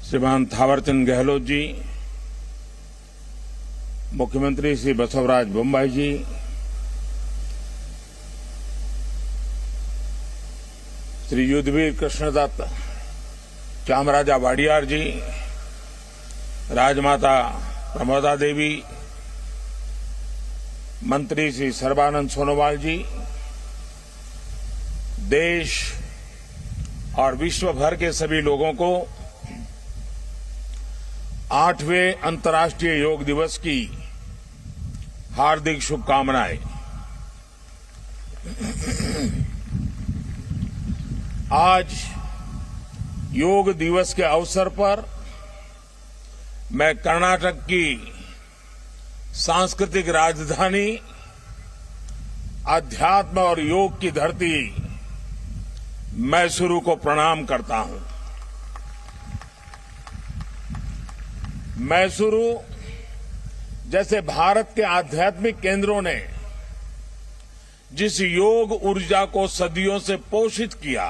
श्रीमान थावरचंद गहलोत जी, मुख्यमंत्री श्री बसवराज बोम्मई जी, श्री युद्धवीर कृष्णदत्त चामराजा वाडियार जी, राजमाता प्रमोदा देवी, मंत्री श्री सर्बानंद सोनोवाल जी, देश और विश्व भर के सभी लोगों को 8वें अंतर्राष्ट्रीय योग दिवस की हार्दिक शुभकामनाएं। आज योग दिवस के अवसर पर मैं कर्नाटक की सांस्कृतिक राजधानी, अध्यात्म और योग की धरती मैसूरू को प्रणाम करता हूं। मैसूरू जैसे भारत के आध्यात्मिक केंद्रों ने जिस योग ऊर्जा को सदियों से पोषित किया,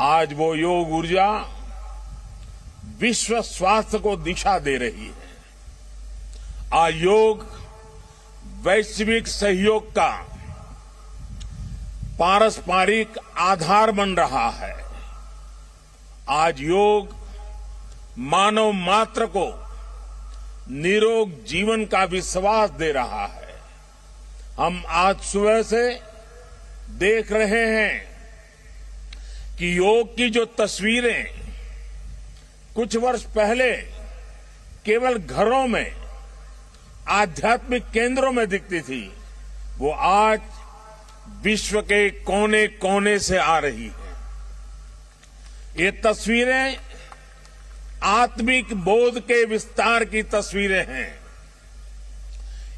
आज वो योग ऊर्जा विश्व स्वास्थ्य को दिशा दे रही है। आज योग वैश्विक सहयोग का पारस्परिक आधार बन रहा है। आज योग मानव मात्र को निरोग जीवन का विश्वास दे रहा है। हम आज सुबह से देख रहे हैं कि योग की जो तस्वीरें कुछ वर्ष पहले केवल घरों में, आध्यात्मिक केंद्रों में दिखती थी, वो आज विश्व के कोने कोने से आ रही है। ये तस्वीरें आत्मिक बोध के विस्तार की तस्वीरें हैं।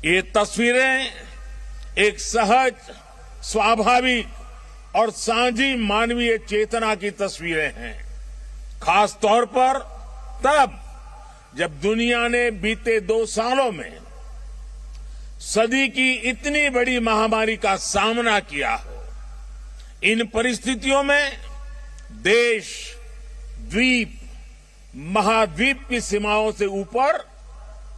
ये तस्वीरें एक सहज, स्वाभाविक और साझी मानवीय चेतना की तस्वीरें हैं। खास तौर पर तब जब दुनिया ने बीते 2 सालों में सदी की इतनी बड़ी महामारी का सामना किया हो। इन परिस्थितियों में देश, द्वीप, महाद्वीप की सीमाओं से ऊपर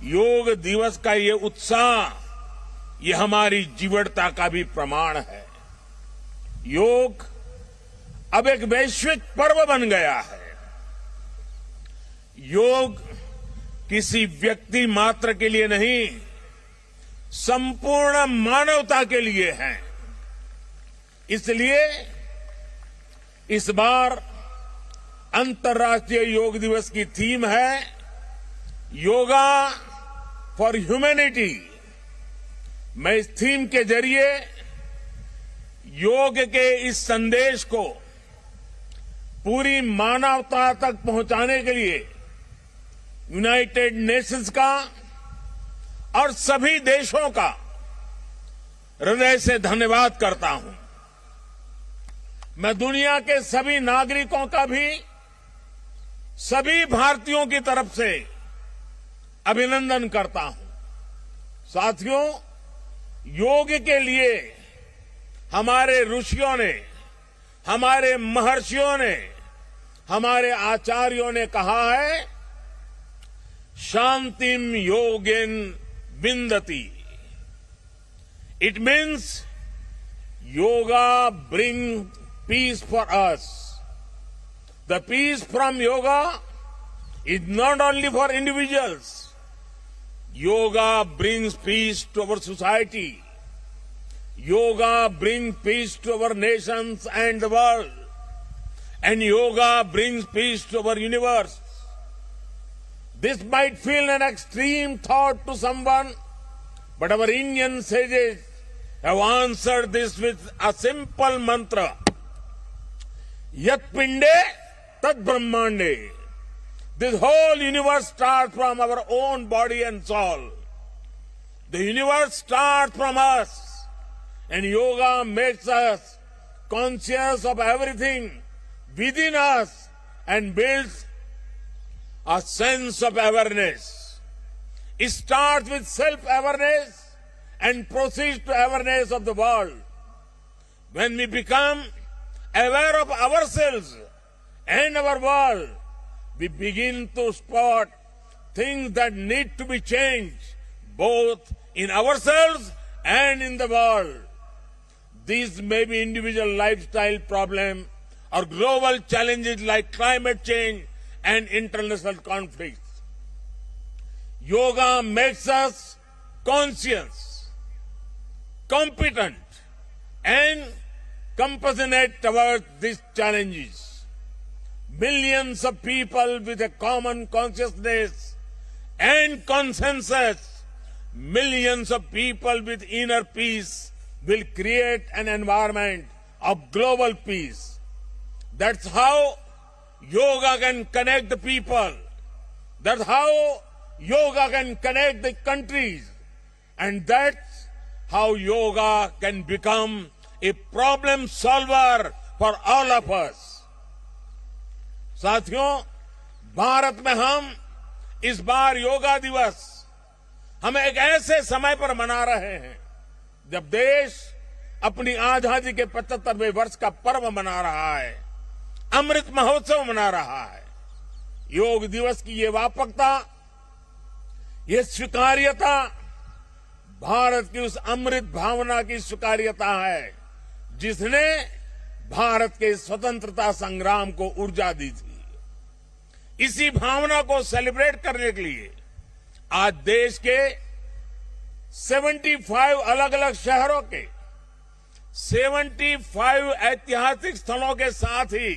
योग दिवस का ये उत्साह, ये हमारी जीवटता का भी प्रमाण है। योग अब एक वैश्विक पर्व बन गया है। योग किसी व्यक्ति मात्र के लिए नहीं, संपूर्ण मानवता के लिए है। इसलिए इस बार अंतर्राष्ट्रीय योग दिवस की थीम है योगा फॉर ह्यूमैनिटी। मैं इस थीम के जरिए योग के इस संदेश को पूरी मानवता तक पहुंचाने के लिए यूनाइटेड नेशंस का और सभी देशों का हृदय से धन्यवाद करता हूं। मैं दुनिया के सभी नागरिकों का भी सभी भारतीयों की तरफ से अभिनंदन करता हूं। साथियों, योग के लिए हमारे ऋषियों ने, हमारे महर्षियों ने, हमारे आचार्यों ने कहा है, शांतिम योगेन विंदति। It means yoga brings peace for us. The peace from yoga is not only for individuals. Yoga brings peace to our society. Yoga brings peace to our nations and the world. And yoga brings peace to our universe. This might feel an extreme thought to someone, but our Indian sages have answered this with a simple mantra. Yat pinde tad brahmande. This whole universe starts from our own body and soul. The universe starts from us, and yoga makes us conscious of everything within us and builds a sense of awareness. It starts with self-awareness and proceeds to awareness of the world. When we become aware of ourselves and our world, we begin to spot things that need to be changed, both in ourselves and in the world. These may be individual lifestyle problems or global challenges like climate change and international conflicts. Yoga makes us conscious, competent, and compassionate towards these challenges. Millions of people with a common consciousness and consensus, millions of people with inner peace will create an environment of global peace. That's how yoga can connect the people. That's how yoga can connect the countries. And that's how yoga can become a problem solver for all of us. साथियों, भारत में हम इस बार योगा दिवस हम एक ऐसे समय पर मना रहे हैं जब देश अपनी आजादी के 75वें वर्ष का पर्व मना रहा है, अमृत महोत्सव मना रहा है। योग दिवस की ये व्यापकता, ये स्वीकार्यता भारत की उस अमृत भावना की स्वीकार्यता है जिसने भारत के स्वतंत्रता संग्राम को ऊर्जा दी थी। इसी भावना को सेलिब्रेट करने के लिए आज देश के 75 अलग अलग शहरों के 75 ऐतिहासिक स्थलों के साथ ही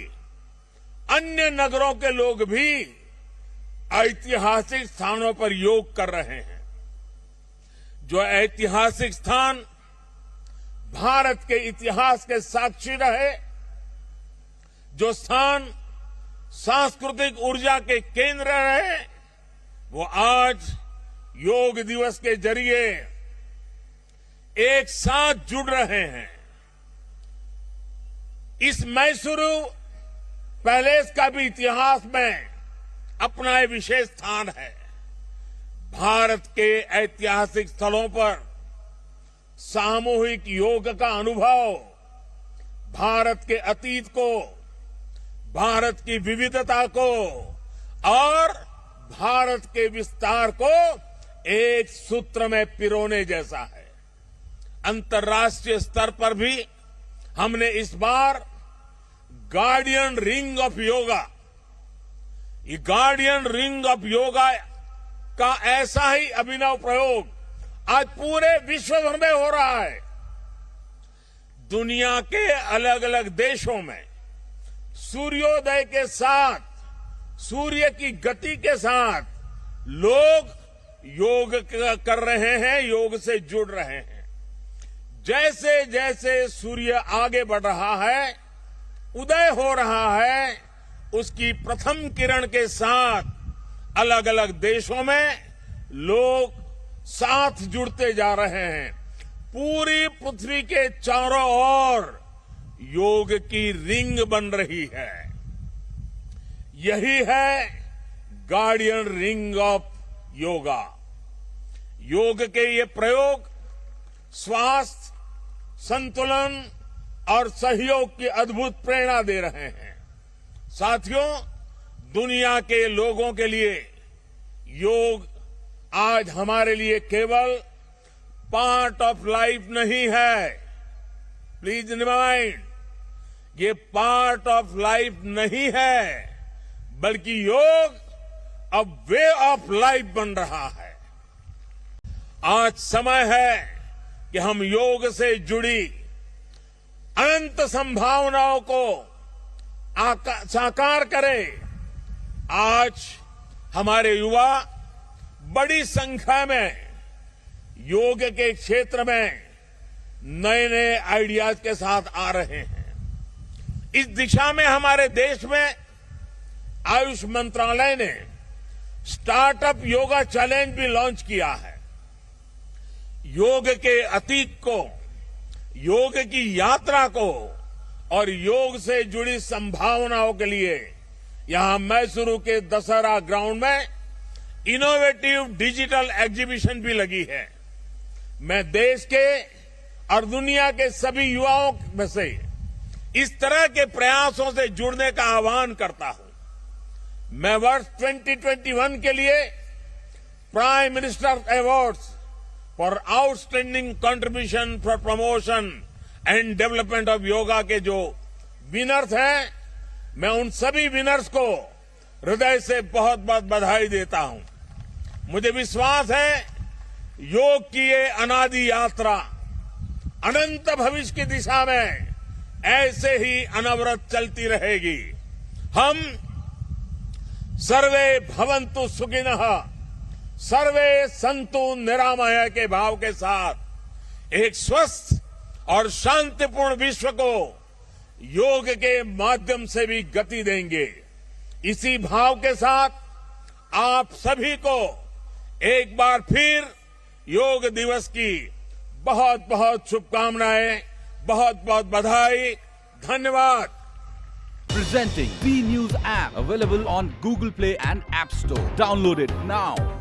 अन्य नगरों के लोग भी ऐतिहासिक स्थानों पर योग कर रहे हैं। जो ऐतिहासिक स्थान भारत के इतिहास के साक्षी रहे, जो स्थान सांस्कृतिक ऊर्जा के केंद्र रहे, वो आज योग दिवस के जरिए एक साथ जुड़ रहे हैं। इस मैसूरू पैलेस का भी इतिहास में अपना एक विशेष स्थान है। भारत के ऐतिहासिक स्थलों पर सामूहिक योग का अनुभव भारत के अतीत को, भारत की विविधता को और भारत के विस्तार को एक सूत्र में पिरोने जैसा है। अंतर्राष्ट्रीय स्तर पर भी हमने इस बार गार्डियन रिंग ऑफ योगा, ये गार्डियन रिंग ऑफ योगा का ऐसा ही अभिनव प्रयोग आज पूरे विश्व भर में हो रहा है। दुनिया के अलग अलग देशों में सूर्योदय के साथ, सूर्य की गति के साथ लोग योग कर रहे हैं, योग से जुड़ रहे हैं। जैसे जैसे सूर्य आगे बढ़ रहा है, उदय हो रहा है, उसकी प्रथम किरण के साथ अलग अलग देशों में लोग साथ जुड़ते जा रहे हैं। पूरी पृथ्वी के चारों ओर योग की रिंग बन रही है। यही है गार्डियन रिंग ऑफ योगा। योग के ये प्रयोग स्वास्थ्य, संतुलन और सहयोग की अद्भुत प्रेरणा दे रहे हैं। साथियों, दुनिया के लोगों के लिए योग आज हमारे लिए केवल पार्ट ऑफ लाइफ नहीं है। प्लीज रिमाइंड, ये पार्ट ऑफ लाइफ नहीं है, बल्कि योग अब वे ऑफ लाइफ बन रहा है। आज समय है कि हम योग से जुड़ी अनंत संभावनाओं को साकार करें। आज हमारे युवा बड़ी संख्या में योग के क्षेत्र में नए नए आइडियाज के साथ आ रहे हैं। इस दिशा में हमारे देश में आयुष मंत्रालय ने स्टार्टअप योगा चैलेंज भी लॉन्च किया है। योग के अतीत को, योग की यात्रा को और योग से जुड़ी संभावनाओं के लिए यहां मैसूरू के दशहरा ग्राउंड में इनोवेटिव डिजिटल एग्जीबिशन भी लगी है। मैं देश के और दुनिया के सभी युवाओं में से इस तरह के प्रयासों से जुड़ने का आह्वान करता हूं। मैं वर्ष 2021 के लिए prime minister awards for outstanding contribution for promotion and development of yoga के जो विनर्स हैं, मैं उन सभी विनर्स को हृदय से बहुत बहुत बधाई देता हूं। मुझे विश्वास है योग की ये अनादि यात्रा अनंत भविष्य की दिशा में ऐसे ही अनवरत चलती रहेगी। हम सर्वे भवन्तु सुखिनः, सर्वे सन्तु निरामय के भाव के साथ एक स्वस्थ और शांतिपूर्ण विश्व को योग के माध्यम से भी गति देंगे। इसी भाव के साथ आप सभी को एक बार फिर योग दिवस की बहुत बहुत शुभकामनाएं, बहुत बहुत बधाई, धन्यवाद। Presenting B News app available on Google Play and App Store. Download it now.